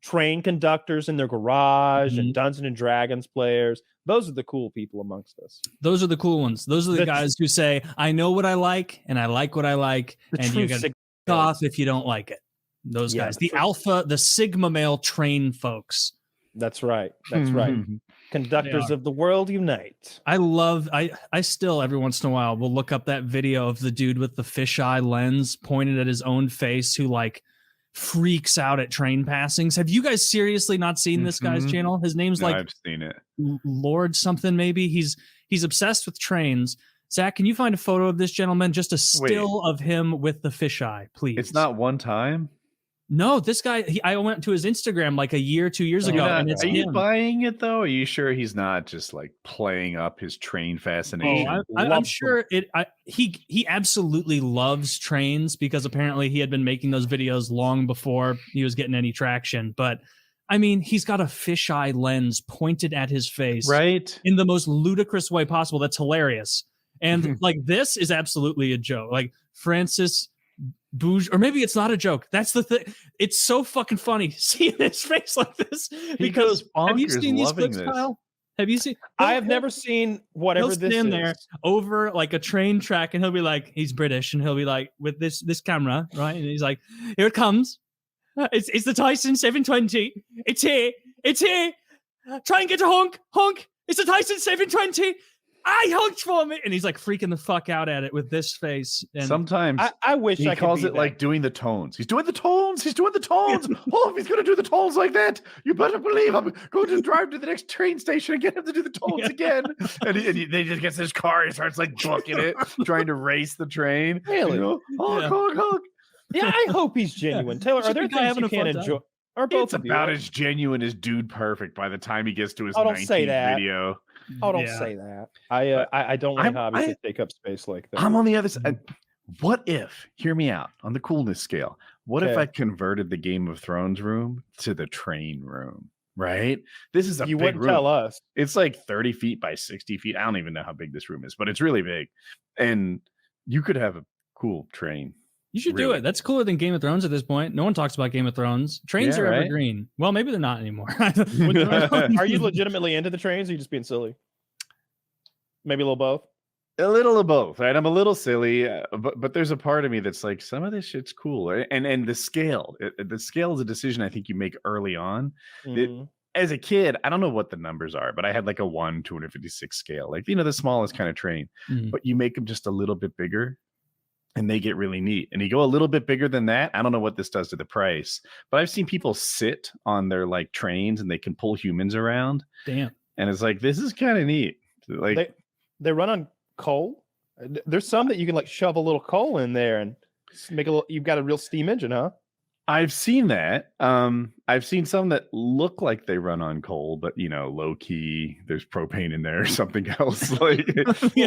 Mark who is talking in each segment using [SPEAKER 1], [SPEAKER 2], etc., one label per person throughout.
[SPEAKER 1] train conductors in their garage and Dungeons and Dragons players. Those are the cool people amongst us.
[SPEAKER 2] Those are the cool ones. Those are the guys who say, I know what I like and I like what I like. And you got to off if you don't like it. Those guys. The alpha, the Sigma male train folks.
[SPEAKER 1] That's right. That's right. Conductors of the world unite.
[SPEAKER 2] I still every once in a while will look up that video of the dude with the fisheye lens pointed at his own face who like freaks out at train passings. Have you guys seriously not seen this guy's channel? His name's
[SPEAKER 3] I've seen it.
[SPEAKER 2] Lord something maybe. He's obsessed with trains. Zach, can you find a photo of this gentleman? Just a still of him with the fisheye, please.
[SPEAKER 3] It's not one time.
[SPEAKER 2] No, this guy, I went to his Instagram like a year, 2 years ago.
[SPEAKER 3] Are you buying it though? Are you sure he's not just like playing up his train fascination?
[SPEAKER 2] I'm sure he absolutely loves trains because apparently he had been making those videos long before he was getting any traction. But I mean, he's got a fisheye lens pointed at his face,
[SPEAKER 3] right?
[SPEAKER 2] In the most ludicrous way possible. That's hilarious. And like, this is absolutely a joke. Like Francis Bouge, or maybe it's not a joke. That's the thing. It's so fucking funny seeing his face like this. Because have you seen these clips, Kyle? Have you seen?
[SPEAKER 1] I have never seen whatever this is.
[SPEAKER 2] There over like a train track, and he'll be like, he's British, and he'll be like with this camera, right? And he's like, here it comes. It's the Tyson 720. It's here. It's here. Try and get a honk. It's the Tyson 720. I honked for me, and he's like freaking the fuck out at it with this face. And
[SPEAKER 3] sometimes
[SPEAKER 1] I wish
[SPEAKER 3] he calls it like doing the tones. He's doing the tones. Oh, if he's gonna do the tones like that, you better believe I'm going to drive to the next train station and get him to do the tones again. And he just gets in his car. He starts like booking it, trying to race the train.
[SPEAKER 1] Really?
[SPEAKER 3] You know? Honk.
[SPEAKER 1] Yeah, I hope he's genuine. Taylor, are there things you can't enjoy? Or both
[SPEAKER 3] it's about as genuine as Dude Perfect by the time he gets to his
[SPEAKER 1] 19th
[SPEAKER 3] video.
[SPEAKER 1] Oh, don't say that. I don't like hobbies that take up space like that.
[SPEAKER 3] I'm on the other side. What if, hear me out, on the coolness scale, what if I converted the Game of Thrones room to the train room, right? This is a big room. You wouldn't
[SPEAKER 1] tell us.
[SPEAKER 3] It's like 30 feet by 60 feet. I don't even know how big this room is, but it's really big. And you could have a cool train.
[SPEAKER 2] You should do it. That's cooler than Game of Thrones at this point. No one talks about Game of Thrones. Trains are evergreen. Well, maybe they're not anymore.
[SPEAKER 1] Are you legitimately into the trains, or are you just being silly? Maybe a little both?
[SPEAKER 3] A little of both, right? I'm a little silly, but there's a part of me that's like, some of this shit's cool. Right? And the scale is a decision I think you make early on. As a kid, I don't know what the numbers are, but I had like a 1/256 scale. Like, the smallest kind of train. But you make them just a little bit bigger, and they get really neat. And you go a little bit bigger than that. I don't know what this does to the price, but I've seen people sit on their like trains and they can pull humans around.
[SPEAKER 2] Damn.
[SPEAKER 3] And it's like, this is kind of neat. Like
[SPEAKER 1] they run on coal. There's some that you can like shove a little coal in there and make a little, you've got a real steam engine, huh?
[SPEAKER 3] I've seen that. I've seen some that look like they run on coal, but low key, there's propane in there or something else. Like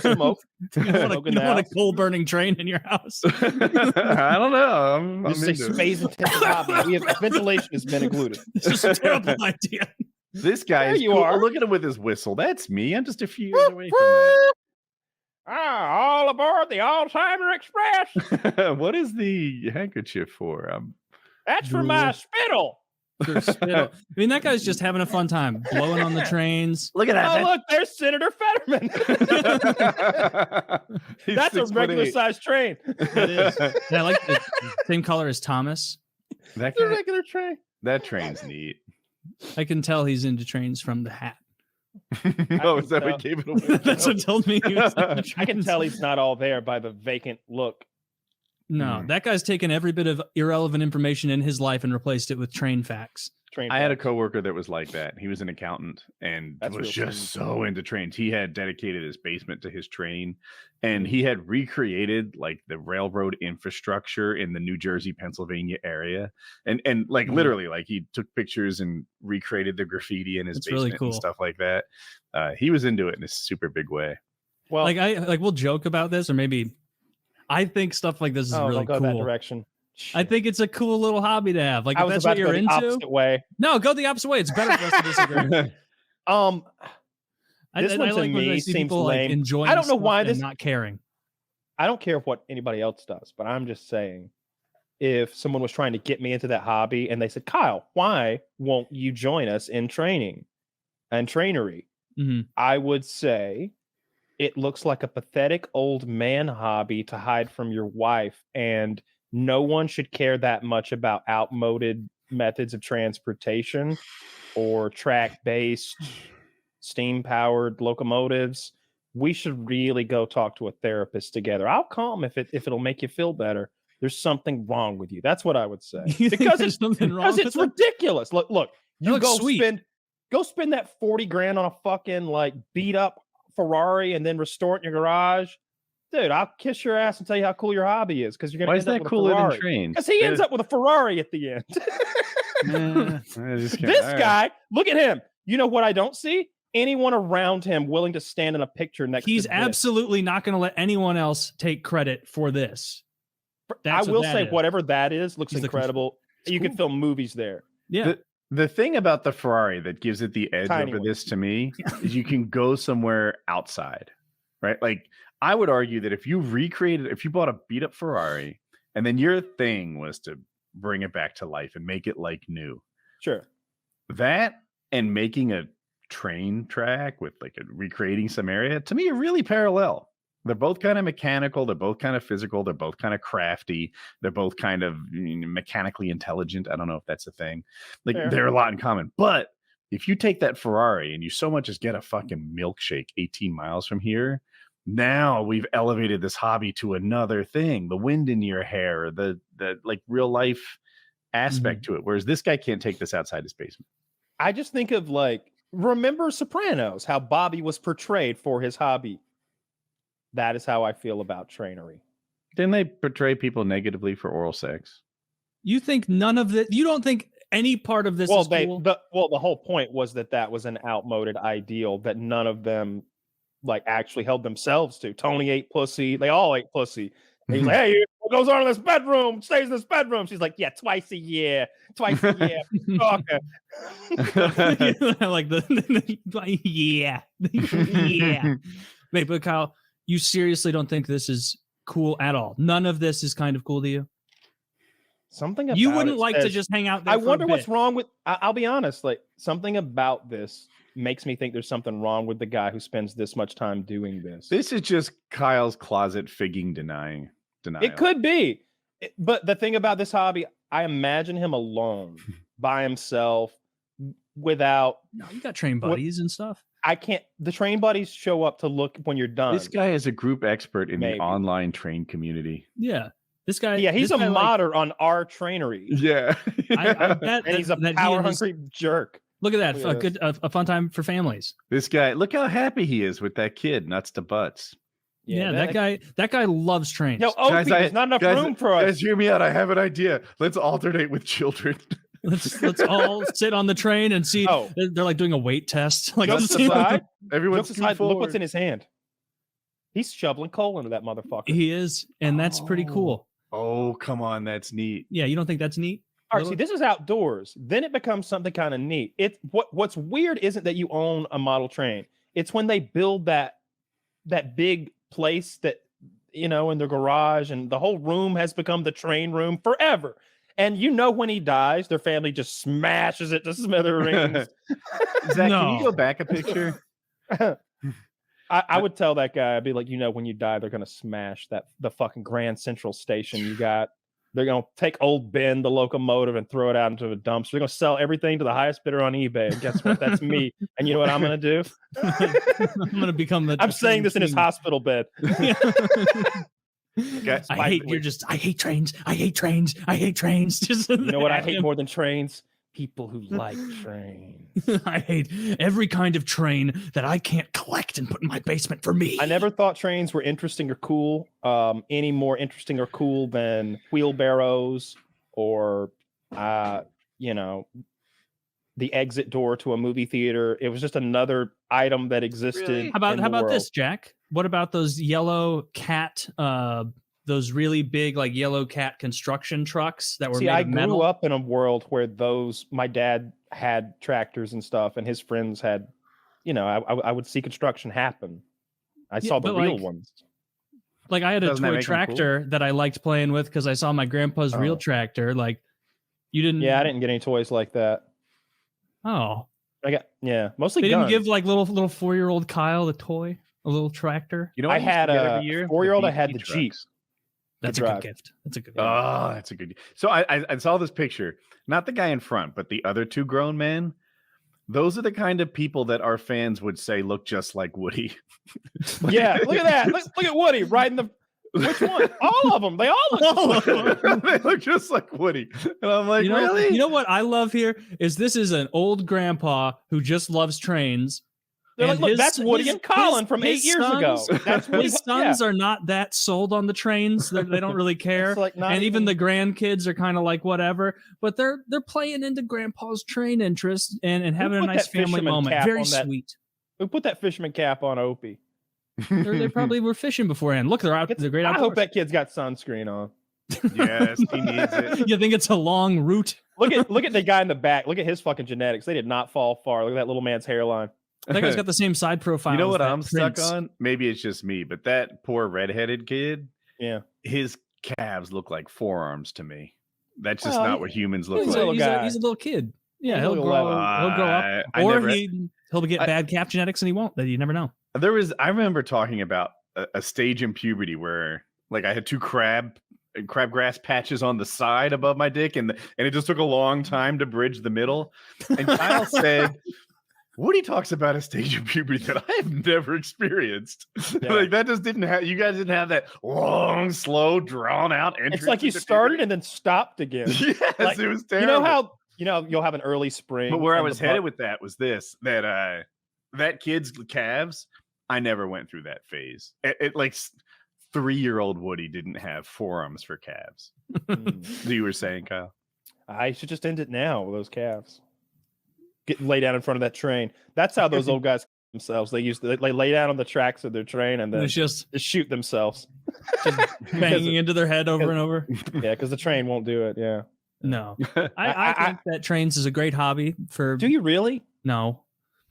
[SPEAKER 2] smoke. You want a coal burning train in your house?
[SPEAKER 3] I don't know. I'm
[SPEAKER 1] space intensive hobby. Ventilation has been included.
[SPEAKER 2] It's just a terrible idea.
[SPEAKER 3] This guy is cool. Look at him with his whistle. That's me. I'm just a few years away from that.
[SPEAKER 1] All aboard the Alzheimer Express.
[SPEAKER 3] What is the handkerchief for?
[SPEAKER 1] That's for my spittle.
[SPEAKER 2] I mean, that guy's just having a fun time, blowing on the trains.
[SPEAKER 3] Look at that.
[SPEAKER 1] Oh, look, there's Senator Fetterman. That's a regular-sized train.
[SPEAKER 2] It is. And I like the same color as Thomas.
[SPEAKER 1] That's a regular train.
[SPEAKER 3] That train's neat.
[SPEAKER 2] I can tell he's into trains from the hat.
[SPEAKER 3] Is that what gave it away?
[SPEAKER 2] That's what told me he was into
[SPEAKER 1] I can tell he's not all there by the vacant look.
[SPEAKER 2] No, that guy's taken every bit of irrelevant information in his life and replaced it with train facts.
[SPEAKER 3] I had a coworker that was like that. He was an accountant and was just so into trains. He had dedicated his basement to his train, and he had recreated like the railroad infrastructure in the New Jersey, Pennsylvania area. And like literally, like he took pictures and recreated the graffiti in his basement really cool. And stuff like that. He was into it in a super big way.
[SPEAKER 2] Well, we'll joke about this, or maybe I think stuff like this is really cool.
[SPEAKER 1] That direction.
[SPEAKER 2] I think it's a cool little hobby to have. Like,
[SPEAKER 1] if
[SPEAKER 2] that's what you're into.
[SPEAKER 1] Opposite way.
[SPEAKER 2] No, go the opposite way. It's better for us to disagree.
[SPEAKER 1] This one to me seems
[SPEAKER 2] people
[SPEAKER 1] lame.
[SPEAKER 2] Like enjoying.
[SPEAKER 1] I don't know why this
[SPEAKER 2] not caring.
[SPEAKER 1] I don't care what anybody else does, but I'm just saying, if someone was trying to get me into that hobby and they said, Kyle, why won't you join us in training and trainery?
[SPEAKER 2] Mhm.
[SPEAKER 1] I would say it looks like a pathetic old man hobby to hide from your wife, and no one should care that much about outmoded methods of transportation or track-based steam-powered locomotives. We should really go talk to a therapist together. I'll come if it'll make you feel better. There's something wrong with you. That's what I would say.
[SPEAKER 2] You think
[SPEAKER 1] Because
[SPEAKER 2] there's something wrong
[SPEAKER 1] it's
[SPEAKER 2] with that?
[SPEAKER 1] ridiculous. Look, you
[SPEAKER 2] looks sweet.
[SPEAKER 1] go spend that 40 grand on a fucking like beat up Ferrari and then restore it in your garage. Dude, I'll kiss your ass and tell you how cool your hobby is, because you're gonna
[SPEAKER 3] Why
[SPEAKER 1] end
[SPEAKER 3] is
[SPEAKER 1] up
[SPEAKER 3] that
[SPEAKER 1] with a
[SPEAKER 3] cooler than
[SPEAKER 1] Ferrari.
[SPEAKER 3] trains?
[SPEAKER 1] Because he ends up with a Ferrari at the end. This guy, look at him. You know what I don't see? Anyone around him willing to stand in a picture next
[SPEAKER 2] He's
[SPEAKER 1] to this.
[SPEAKER 2] absolutely not going to let anyone else take credit for this. That's
[SPEAKER 1] I
[SPEAKER 2] what
[SPEAKER 1] will
[SPEAKER 2] that
[SPEAKER 1] say,
[SPEAKER 2] is.
[SPEAKER 1] whatever that is, looks
[SPEAKER 2] He's the
[SPEAKER 1] incredible.
[SPEAKER 2] It's
[SPEAKER 1] You
[SPEAKER 2] cool.
[SPEAKER 1] could film movies there.
[SPEAKER 2] Yeah.
[SPEAKER 3] The thing about the Ferrari that gives it the edge
[SPEAKER 1] Tiny
[SPEAKER 3] over
[SPEAKER 1] one.
[SPEAKER 3] this to me is you can go somewhere outside, right? Like, I would argue that if you bought a beat up Ferrari and then your thing was to bring it back to life and make it like new,
[SPEAKER 1] Sure.
[SPEAKER 3] that and making a train track with like recreating some area, to me, are really parallel. They're both kind of mechanical. They're both kind of physical. They're both kind of crafty. They're both kind of mechanically intelligent. I don't know if that's a thing. Like,
[SPEAKER 1] Fair.
[SPEAKER 3] they're a lot in common. But if you take that Ferrari and you so much as get a fucking milkshake 18 miles from here, now we've elevated this hobby to another thing. The wind in your hair, the like real life aspect to it. Whereas this guy can't take this outside his basement.
[SPEAKER 1] I just think of remember Sopranos, how Bobby was portrayed for his hobby. That is how I feel about trainery.
[SPEAKER 3] Didn't they portray people negatively for oral sex?
[SPEAKER 2] You think none of this? You don't think any part of this is cool?
[SPEAKER 1] The whole point was that was an outmoded ideal that none of them actually held themselves to. Tony ate pussy. They all ate pussy. And he's like, hey, what goes on in this bedroom stays in this bedroom. She's like, yeah, twice a year. Talking.
[SPEAKER 2] Like yeah. Yeah. Wait, but Kyle, you seriously don't think this is cool at all? None of this is kind of cool to you?
[SPEAKER 1] Something about
[SPEAKER 2] you wouldn't
[SPEAKER 1] it
[SPEAKER 2] like
[SPEAKER 1] says,
[SPEAKER 2] to just hang out there.
[SPEAKER 1] I
[SPEAKER 2] for
[SPEAKER 1] wonder
[SPEAKER 2] a
[SPEAKER 1] what's
[SPEAKER 2] bit.
[SPEAKER 1] wrong with. I'll be honest. Something about this makes me think there's something wrong with the guy who spends this much time doing this.
[SPEAKER 3] This is just Kyle's closet figging denial.
[SPEAKER 1] It could be, but the thing about this hobby, I imagine him alone, by himself, without.
[SPEAKER 2] No, you got train buddies and stuff.
[SPEAKER 1] I can't. The train buddies show up to look when you're done.
[SPEAKER 3] This guy is a group expert in
[SPEAKER 1] Maybe.
[SPEAKER 3] the online train community.
[SPEAKER 2] Yeah. This guy.
[SPEAKER 1] Yeah, he's
[SPEAKER 2] this
[SPEAKER 1] a
[SPEAKER 2] guy,
[SPEAKER 1] modder on our trainery.
[SPEAKER 3] Yeah.
[SPEAKER 2] I bet
[SPEAKER 1] And he's a
[SPEAKER 2] that he
[SPEAKER 1] power
[SPEAKER 2] and his-
[SPEAKER 1] hungry jerk.
[SPEAKER 2] Look at that.
[SPEAKER 1] Look at
[SPEAKER 2] A fun time for families.
[SPEAKER 3] This guy, look how happy he is with that kid, nuts to butts.
[SPEAKER 2] Yeah, that guy loves trains.
[SPEAKER 1] Yo, there's not enough room for us.
[SPEAKER 3] Guys, hear me out. I have an idea. Let's alternate with children.
[SPEAKER 2] Let's all sit on the train and see.
[SPEAKER 1] Oh.
[SPEAKER 2] They're like doing a weight test. Like,
[SPEAKER 1] Jokes aside,
[SPEAKER 3] Everyone's
[SPEAKER 1] jokes aside, look what's in his hand. He's shoveling coal into that motherfucker.
[SPEAKER 2] he is, and that's pretty cool.
[SPEAKER 3] Oh, come on. That's neat.
[SPEAKER 2] Yeah, you don't think that's neat?
[SPEAKER 1] All right, see, this is outdoors. Then it becomes something kind of neat. What's weird isn't that you own a model train. It's when they build that big place that, in their garage, and the whole room has become the train room forever. And when he dies, their family just smashes it to smithereens.
[SPEAKER 3] Zach,
[SPEAKER 2] No.
[SPEAKER 3] can you go back a picture?
[SPEAKER 1] I would tell that guy, I'd be like, when you die, they're gonna smash the fucking Grand Central Station you got. They're gonna take old Ben, the locomotive, and throw it out into the dumpster. They're gonna sell everything to the highest bidder on eBay. And guess what? That's me. And you know what I'm gonna do?
[SPEAKER 2] I'm gonna become the.
[SPEAKER 1] I'm saying this in his hospital bed.
[SPEAKER 3] Guys,
[SPEAKER 2] I hate trains. I hate trains. I hate trains. Just
[SPEAKER 1] You know what I hate more than trains? People who like trains.
[SPEAKER 2] I hate every kind of train that I can't collect and put in my basement for me.
[SPEAKER 1] I never thought trains were interesting or cool. Any more interesting or cool than wheelbarrows or, the exit door to a movie theater. It was just another item that existed.
[SPEAKER 3] Really?
[SPEAKER 2] How about
[SPEAKER 1] world.
[SPEAKER 2] this, Jack? What about those yellow cat? Those really big, like yellow cat construction trucks that were
[SPEAKER 1] See,
[SPEAKER 2] made
[SPEAKER 1] I
[SPEAKER 2] of
[SPEAKER 1] grew
[SPEAKER 2] metal.
[SPEAKER 1] up in a world where my dad had tractors and stuff, and his friends had, I would see construction happen. I saw the
[SPEAKER 2] but
[SPEAKER 1] real
[SPEAKER 2] like-
[SPEAKER 1] ones.
[SPEAKER 2] Like I had a
[SPEAKER 3] Doesn't that
[SPEAKER 2] toy
[SPEAKER 3] make 'em cool?
[SPEAKER 2] tractor that I liked playing with because I saw my grandpa's real tractor. Like you didn't.
[SPEAKER 1] Yeah, I didn't get any toys like that.
[SPEAKER 2] Oh,
[SPEAKER 1] I got mostly
[SPEAKER 2] they
[SPEAKER 1] guns.
[SPEAKER 2] didn't give like little 4-year-old Kyle a toy, a little tractor.
[SPEAKER 3] You know,
[SPEAKER 1] I
[SPEAKER 3] what used to
[SPEAKER 1] had
[SPEAKER 3] get
[SPEAKER 1] a
[SPEAKER 3] every year?
[SPEAKER 1] 4-year-old. I
[SPEAKER 3] The
[SPEAKER 1] had
[SPEAKER 3] BP
[SPEAKER 1] the Jeep.
[SPEAKER 3] trucks.
[SPEAKER 2] That's a
[SPEAKER 1] drive.
[SPEAKER 2] good gift. That's a good gift.
[SPEAKER 3] Oh, that's a good. So I saw this picture. Not the guy in front, but the other two grown men. Those are the kind of people that our fans would say look just like Woody.
[SPEAKER 1] Yeah, look at that. Look at Woody riding the. Which one? All of them. They all look just like Woody.
[SPEAKER 3] They look just like Woody. And I'm like,
[SPEAKER 2] you know,
[SPEAKER 3] really?
[SPEAKER 2] You know what I love here is this is an old grandpa who just loves trains.
[SPEAKER 1] They're like,
[SPEAKER 2] And
[SPEAKER 1] look,
[SPEAKER 2] his-
[SPEAKER 1] that's Woody and Colin from 8
[SPEAKER 2] his
[SPEAKER 1] years ago.
[SPEAKER 2] sons-
[SPEAKER 1] That's Woody.
[SPEAKER 2] His sons are not that sold on the trains. They don't really care.
[SPEAKER 1] It's like not
[SPEAKER 2] And even the grandkids are kind of like whatever, but they're playing into grandpa's train interest and having a
[SPEAKER 1] put
[SPEAKER 2] nice
[SPEAKER 1] that
[SPEAKER 2] family
[SPEAKER 1] fisherman
[SPEAKER 2] moment.
[SPEAKER 1] cap
[SPEAKER 2] Very
[SPEAKER 1] on that?
[SPEAKER 2] sweet.
[SPEAKER 1] Who put that fisherman cap on Opie?
[SPEAKER 2] They probably were fishing beforehand. Look, they're out. They're great
[SPEAKER 1] I
[SPEAKER 2] outdoors.
[SPEAKER 1] hope that kid's got sunscreen on.
[SPEAKER 3] Yes, he needs it.
[SPEAKER 2] You think it's a long route?
[SPEAKER 1] Look at the guy in the back. Look at his fucking genetics. They did not fall far. Look at that little man's hairline.
[SPEAKER 2] That guy's got the same side profile.
[SPEAKER 3] You know
[SPEAKER 2] as
[SPEAKER 3] what
[SPEAKER 2] that
[SPEAKER 3] I'm
[SPEAKER 2] Prince.
[SPEAKER 3] stuck on? Maybe it's just me, but that poor redheaded kid,
[SPEAKER 1] Yeah.
[SPEAKER 3] his calves look like forearms to me. That's just
[SPEAKER 1] Well,
[SPEAKER 3] not what humans look
[SPEAKER 2] He's
[SPEAKER 3] like.
[SPEAKER 2] a,
[SPEAKER 1] little
[SPEAKER 2] he's, a,
[SPEAKER 1] guy.
[SPEAKER 2] he's a little kid. Yeah,
[SPEAKER 1] He's a
[SPEAKER 2] he'll
[SPEAKER 1] little
[SPEAKER 2] grow.
[SPEAKER 1] level.
[SPEAKER 2] He'll grow up,
[SPEAKER 3] I
[SPEAKER 2] or
[SPEAKER 3] never-
[SPEAKER 2] he'll get bad calf genetics, and he won't. That you never know.
[SPEAKER 3] I remember talking about a stage in puberty where like I had two crabgrass patches on the side above my dick, and it just took a long time to bridge the middle. And Kyle said, Woody talks about a stage of puberty that I have never experienced.
[SPEAKER 1] Yeah.
[SPEAKER 3] Like that just didn't have. You guys didn't have that long, slow, drawn out entrance.
[SPEAKER 1] It's like you
[SPEAKER 3] into
[SPEAKER 1] started
[SPEAKER 3] puberty.
[SPEAKER 1] and then stopped again.
[SPEAKER 3] Yes,
[SPEAKER 1] Like,
[SPEAKER 3] it was
[SPEAKER 1] You
[SPEAKER 3] terrible.
[SPEAKER 1] know how you'll have an early spring.
[SPEAKER 3] But where I
[SPEAKER 1] and
[SPEAKER 3] was
[SPEAKER 1] the
[SPEAKER 3] headed
[SPEAKER 1] butt-
[SPEAKER 3] with that was this: that kid's calves. I never went through that phase. It like 3-year-old Woody didn't have forearms for calves. You were saying, Kyle?
[SPEAKER 1] I should just end it now with those calves. Get lay down in front of that train. That's how those old guys themselves. They lay down on the tracks of their train and then
[SPEAKER 2] It's just
[SPEAKER 1] shoot themselves.
[SPEAKER 2] banging into their head over and over.
[SPEAKER 1] Yeah, because the train won't do it. Yeah.
[SPEAKER 2] No, I think that trains is a great hobby for.
[SPEAKER 1] Do you really?
[SPEAKER 2] No.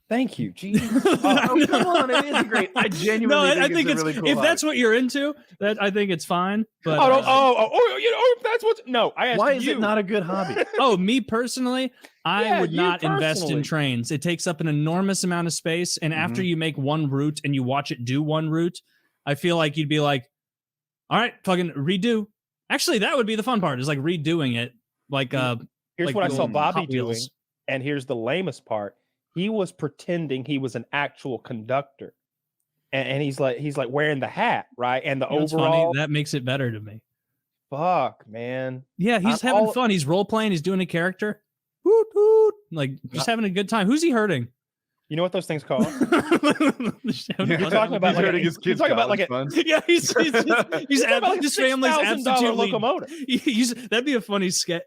[SPEAKER 1] Thank you. Jesus.
[SPEAKER 3] Oh, come on! It is great. I
[SPEAKER 2] No,
[SPEAKER 3] genuinely
[SPEAKER 2] I think
[SPEAKER 3] it's
[SPEAKER 2] it's
[SPEAKER 3] a really cool
[SPEAKER 2] if
[SPEAKER 3] hobby.
[SPEAKER 2] that's what you're into, that I think it's fine. But
[SPEAKER 1] That's what's no. I asked
[SPEAKER 3] Why is
[SPEAKER 1] you.
[SPEAKER 3] it not a good hobby?
[SPEAKER 2] oh, me personally, I
[SPEAKER 1] Yeah,
[SPEAKER 2] would
[SPEAKER 1] you
[SPEAKER 2] not invest in
[SPEAKER 1] personally.
[SPEAKER 2] trains. It takes up an enormous amount of space, and after you make one route and you watch it do one route, I feel like you'd be like, "All right, fucking redo." Actually, that would be the fun part. Is like redoing it. Like
[SPEAKER 1] Here's
[SPEAKER 2] like
[SPEAKER 1] what I
[SPEAKER 2] the
[SPEAKER 1] saw
[SPEAKER 2] old
[SPEAKER 1] Bobby
[SPEAKER 2] Hot
[SPEAKER 1] doing,
[SPEAKER 2] Wheels.
[SPEAKER 1] and here's the lamest part. He was pretending he was an actual conductor, and he's like wearing the hat, right, and the
[SPEAKER 2] You know what's
[SPEAKER 1] overall.
[SPEAKER 2] funny? That makes it better to me.
[SPEAKER 1] Fuck, man.
[SPEAKER 2] Yeah, he's
[SPEAKER 1] I'm
[SPEAKER 2] having
[SPEAKER 1] all-
[SPEAKER 2] fun. He's role playing. He's doing a character. Woot, woot. Like just having a good time. Who's he hurting?
[SPEAKER 1] You know what those things call?
[SPEAKER 2] Just having
[SPEAKER 1] You're
[SPEAKER 2] fun.
[SPEAKER 1] talking about
[SPEAKER 3] He's
[SPEAKER 1] like
[SPEAKER 3] hurting his
[SPEAKER 1] you're
[SPEAKER 3] kids.
[SPEAKER 1] talking about like
[SPEAKER 3] college
[SPEAKER 1] a
[SPEAKER 3] fund.
[SPEAKER 2] Yeah, he's
[SPEAKER 1] You're talking about like
[SPEAKER 2] his
[SPEAKER 1] a
[SPEAKER 2] family's
[SPEAKER 1] $6,000
[SPEAKER 2] absolutely
[SPEAKER 1] locomotive.
[SPEAKER 2] That'd be a funny skit.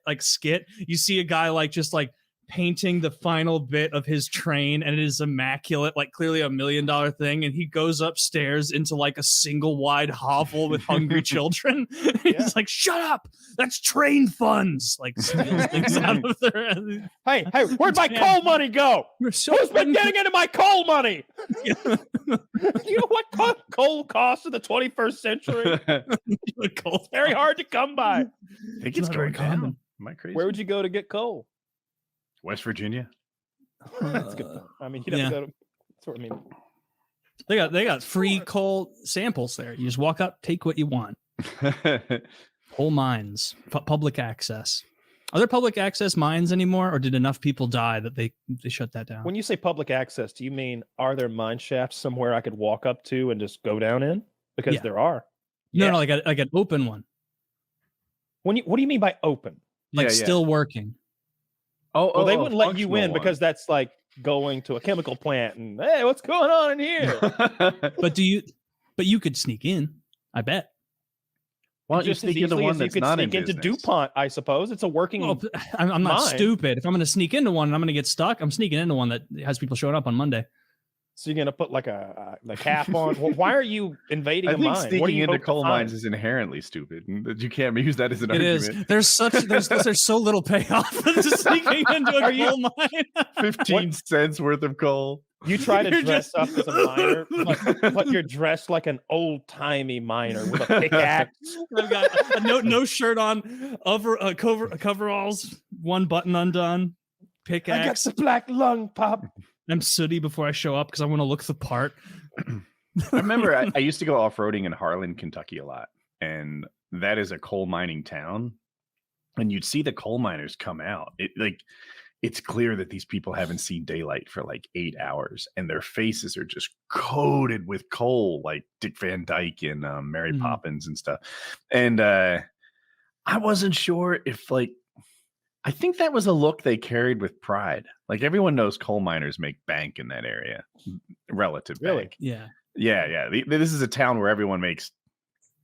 [SPEAKER 2] You see a guy like just like painting the final bit of his train, and it is immaculate, like clearly $1 million thing. And he goes upstairs into like a single wide hovel with hungry children. He's like, "Shut up! That's train funds!" Like steals things out of their.
[SPEAKER 1] Hey, where'd my coal money go?
[SPEAKER 2] We're so
[SPEAKER 1] Who's been getting into my coal money? You know what coal costs in the 21st century?
[SPEAKER 2] coal.
[SPEAKER 1] Very hard to come by.
[SPEAKER 3] I think it's
[SPEAKER 2] not very
[SPEAKER 3] going down.
[SPEAKER 2] common.
[SPEAKER 3] Am I crazy?
[SPEAKER 1] Where would you go to get coal?
[SPEAKER 3] West Virginia.
[SPEAKER 1] That's good. I mean, you'd have to go to. That's what I mean.
[SPEAKER 2] They got free coal samples there. You just walk up, take what you want. Coal mines, public access. Are there public access mines anymore, or did enough people die that they shut that down?
[SPEAKER 1] When you say public access, do you mean are there mine shafts somewhere I could walk up to and just go down in? Because
[SPEAKER 2] Yeah.
[SPEAKER 1] there are.
[SPEAKER 2] No, like an open one,
[SPEAKER 1] What do you mean by open?
[SPEAKER 2] like
[SPEAKER 3] Yeah.
[SPEAKER 2] still working.
[SPEAKER 1] Well, they wouldn't let you
[SPEAKER 3] functional
[SPEAKER 1] in because that's like going to a chemical plant and hey, what's going on in here?
[SPEAKER 2] But you could sneak in. I bet.
[SPEAKER 3] Why don't you
[SPEAKER 1] Just as
[SPEAKER 3] sneak into
[SPEAKER 1] easily
[SPEAKER 3] one
[SPEAKER 1] as you
[SPEAKER 3] that's
[SPEAKER 1] could
[SPEAKER 3] not in
[SPEAKER 1] sneak into
[SPEAKER 3] business?
[SPEAKER 1] DuPont, I suppose. It's a working.
[SPEAKER 2] Well, I'm not
[SPEAKER 1] Mine.
[SPEAKER 2] stupid. If I'm going to sneak into one and I'm going to get stuck, I'm sneaking into one that has people showing up on Monday.
[SPEAKER 1] So you're gonna put like the cap on? Well, why are you invading
[SPEAKER 3] I
[SPEAKER 1] a
[SPEAKER 3] think
[SPEAKER 1] mine? What do
[SPEAKER 3] sneaking
[SPEAKER 1] you
[SPEAKER 3] into
[SPEAKER 1] hope to
[SPEAKER 3] coal mines
[SPEAKER 1] find?
[SPEAKER 3] is inherently stupid. And that you can't use that as an
[SPEAKER 2] It
[SPEAKER 3] argument.
[SPEAKER 2] is. There's so little payoff for sneaking into a coal mine.
[SPEAKER 3] 15 cents worth of coal.
[SPEAKER 1] You try to
[SPEAKER 2] You're
[SPEAKER 1] dress
[SPEAKER 2] just-
[SPEAKER 1] up as a miner, but you're dressed like an old-timey miner with a pickaxe.
[SPEAKER 2] I've got a no shirt on, coveralls, one button undone,
[SPEAKER 1] I got
[SPEAKER 2] pickaxe.
[SPEAKER 1] the black lung, Pop.
[SPEAKER 2] I'm sooty before I show up because I want to look the part.
[SPEAKER 3] I remember I used to go off-roading in Harlan, Kentucky a lot. And that is a coal mining town. And you'd see the coal miners come out. It's clear that these people haven't seen daylight for like 8 hours, and their faces are just coated with coal, like Dick Van Dyke and Mary Poppins and stuff. And I wasn't sure if I think that was a look they carried with pride. Like everyone knows coal miners make bank in that area, relative bank.
[SPEAKER 2] Yeah.
[SPEAKER 3] Yeah. This is a town where everyone makes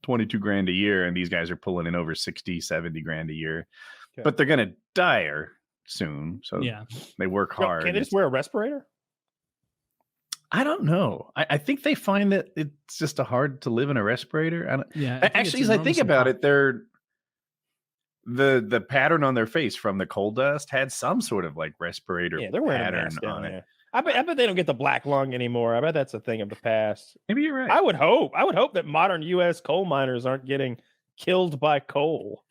[SPEAKER 3] 22 grand a year, and these guys are pulling in over 60, 70 grand a year.
[SPEAKER 1] Okay.
[SPEAKER 3] But they're gonna die soon, so
[SPEAKER 2] Yeah.
[SPEAKER 3] they work hard.
[SPEAKER 1] Can they just wear a respirator?
[SPEAKER 3] I don't know. I think they find that it's just hard to live in a respirator. Actually, as I think about it, they're the pattern on their face from the coal dust had some sort of like respirator
[SPEAKER 1] Yeah, they're wearing a
[SPEAKER 3] pattern
[SPEAKER 1] mask down
[SPEAKER 3] on it.
[SPEAKER 1] there. I bet they don't get the black lung anymore. I bet that's a thing of the past.
[SPEAKER 3] Maybe you're right.
[SPEAKER 1] I would hope that modern U.S. coal miners aren't getting killed by coal.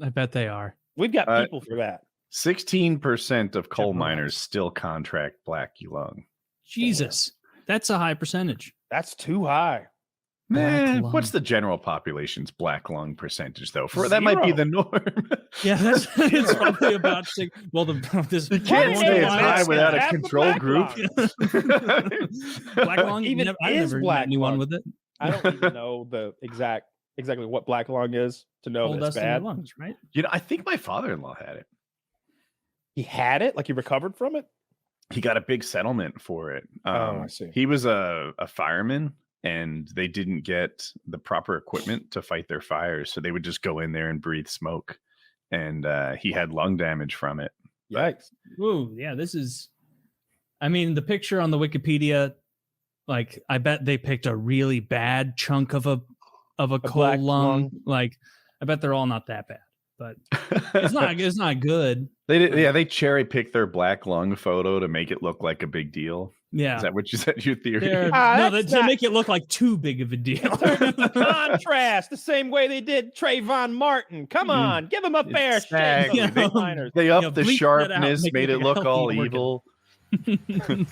[SPEAKER 2] I bet they are.
[SPEAKER 1] We've got people for that.
[SPEAKER 3] 16% of coal
[SPEAKER 2] Yeah,
[SPEAKER 3] miners still contract black lung.
[SPEAKER 2] Jesus, that's a high percentage.
[SPEAKER 1] That's too high.
[SPEAKER 2] Black
[SPEAKER 3] What's
[SPEAKER 2] lung.
[SPEAKER 3] the general population's black lung percentage, though? That might be
[SPEAKER 1] Zero.
[SPEAKER 3] the norm.
[SPEAKER 2] Yeah, it's probably about six. Well, this
[SPEAKER 3] You can't
[SPEAKER 1] Why
[SPEAKER 3] stay
[SPEAKER 1] is
[SPEAKER 3] as
[SPEAKER 1] it
[SPEAKER 3] high
[SPEAKER 1] mask
[SPEAKER 3] without a
[SPEAKER 1] half the
[SPEAKER 3] control
[SPEAKER 1] black
[SPEAKER 3] group.
[SPEAKER 1] lung?
[SPEAKER 2] black lung.
[SPEAKER 1] Even
[SPEAKER 2] I've
[SPEAKER 1] is
[SPEAKER 2] never
[SPEAKER 1] black
[SPEAKER 2] met anyone
[SPEAKER 1] lung.
[SPEAKER 2] with it.
[SPEAKER 1] I don't even know exactly what black lung is to know
[SPEAKER 2] Coal
[SPEAKER 1] that it's
[SPEAKER 2] dust in your
[SPEAKER 1] bad.
[SPEAKER 2] lungs, right?
[SPEAKER 3] I think my father-in-law had it.
[SPEAKER 1] He had it, like he recovered from it.
[SPEAKER 3] He got a big settlement for it.
[SPEAKER 1] I see.
[SPEAKER 3] He was a fireman, and they didn't get the proper equipment to fight their fires, so they would just go in there and breathe smoke. And he had lung damage from it.
[SPEAKER 1] Yikes!
[SPEAKER 2] Ooh, yeah. This is. I mean, the picture on the Wikipedia, like, I bet they picked a really bad chunk of a coal
[SPEAKER 1] black
[SPEAKER 2] lung.
[SPEAKER 1] lung.
[SPEAKER 2] Like, I bet they're all not that bad, but it's not. It's not good.
[SPEAKER 3] They cherry picked their black lung photo to make it look like a big deal.
[SPEAKER 2] Yeah.
[SPEAKER 3] Is that what you said? Your theory?
[SPEAKER 2] No,
[SPEAKER 1] that's
[SPEAKER 2] to
[SPEAKER 1] not-
[SPEAKER 2] make it look like too big of a deal.
[SPEAKER 1] Contrast the same way they did Trayvon Martin. Come on, give him a fair shake.
[SPEAKER 3] Exactly.
[SPEAKER 1] those miners.
[SPEAKER 3] They upped the
[SPEAKER 2] bleep that out,
[SPEAKER 3] sharpness,
[SPEAKER 2] make
[SPEAKER 3] made
[SPEAKER 2] it
[SPEAKER 3] it look
[SPEAKER 2] healthy
[SPEAKER 3] all
[SPEAKER 2] organ.
[SPEAKER 3] evil.